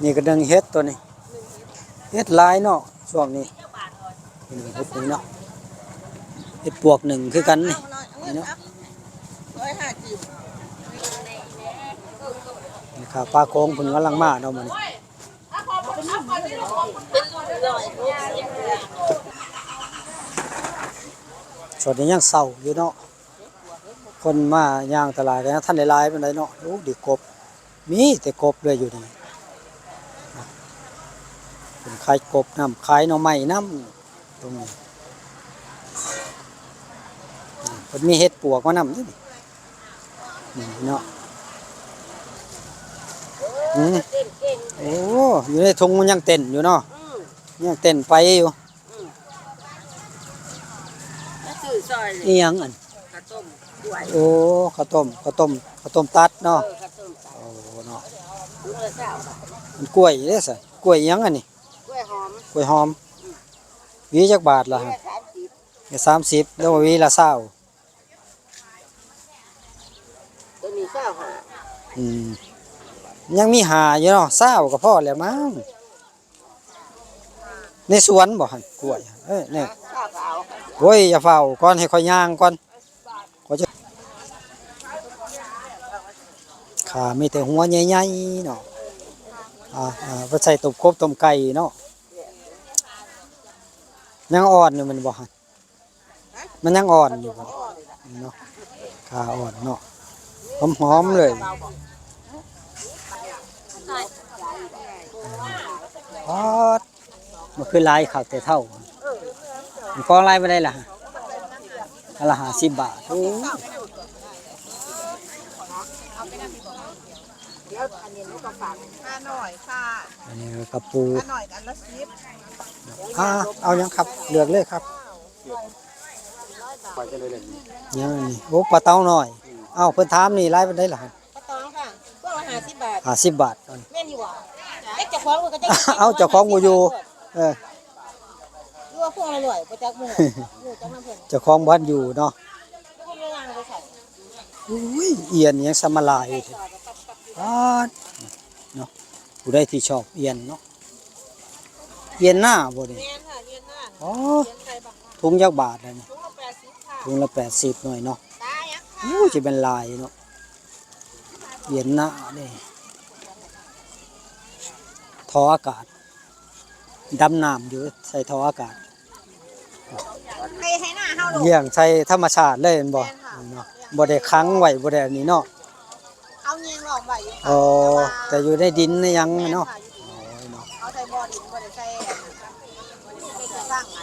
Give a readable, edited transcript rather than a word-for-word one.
นี่ก็ดึงเฮ็ดตัวนี้เฮ็ดหลายเนาะช่วงนี้เฮ็ดนี่เนาะเฮ็ดปวกหนึ่งคือกันนี่เนาะนี่ครับปลาโค้งเพิ่นกำลังมาเนาะมื้อนี้ส่วนนี้ยังเศร้าอยู่เนาะคนมาย่างตลาดนะท่านได้หลายปานใดเนาะโอ้ดิกบมีแต่กบเลยอยู่นี่เป็นขายกบน้ำขายหน่อไม้น้ำตรงนี้เพิ่นมีเฮ็ดปวกมาน้ำนี่เนาะโอ้อยู่ในถุงมันยังเต้นอยู่เนาะยังเต้นไปอยู่อีหยังอันโอ้ข้าวต้มตัดเนาะโอ้เนาะมันกล้วยเด้อซะกล้วยอีหยังอันนี้กล้วยหอมหวีจักบาทล่ะฮะ30แล้วหวีละ20ตัวนี้เศร้าค่ะยังมีหาอยู่เนาะ20ก็พอแล้วมั้งในสวนบ่หั่นกล้วยนี่โอ้ยอย่าเฝ้าก่อนให้ค่อยย่างก่อนขอจะขามีแต่หัวใหญ่ๆเนาะไปใส่ต้มกบต้มไก่เนาะยังอ่อนอยู่มันบ่หั่นมันยังอ่อนอยู่บ่เนาะขาอ่อนเนาะหอมๆเลยมันคือลายขาวแต่เท่ามันกองลายไปได้ล่ะละ50 บาทโอ้หน่อยค่ะอันนี้กระปูหน่อยกันละ10เอายังครับเลือกเลยครับยังนี่โอ้ปลาเต้าหน่อยเพิ่นถามนี่ลายไปได้ล่ะปลาตองค่ะพวกละ50 บาท50 บาทแม่นอยู่บ่เจ้าของก็จะเอาเจ้าของบ่อยู่รัวพวกอร่อยบ่จักหมู่จักน้ำเพิ่นเจ้าของบ้านอยู่เนาะอุ้ยเอียนยังสมาลายเนาะผู้ใดที่ชอบเอียนเนาะเอียนหน้าบ่นี่แม่นค่ะเย็นหน้าอ๋อถุงยักบาทเลยนี่ถุงละ80ค่ะถุงละ80หน่อยเนาะตายักค่ะจะเป็นลายเนาะเอียนหน้านี่ท่ออากาศดำน้ำอยู่ใส่ท่ออากาศให้หน้าเฮาลงเลี้ยงใช้ธรรมชาติเลยบ่เนาะบ่ได้ค้างไว้บ่ได้อันนี้เนาะเอาเงียงหลอมไว้อยู่แต่อยู่ในดินในยังเนาะเอาใส่บ่อดินบ่ได้ใส่สร้างไง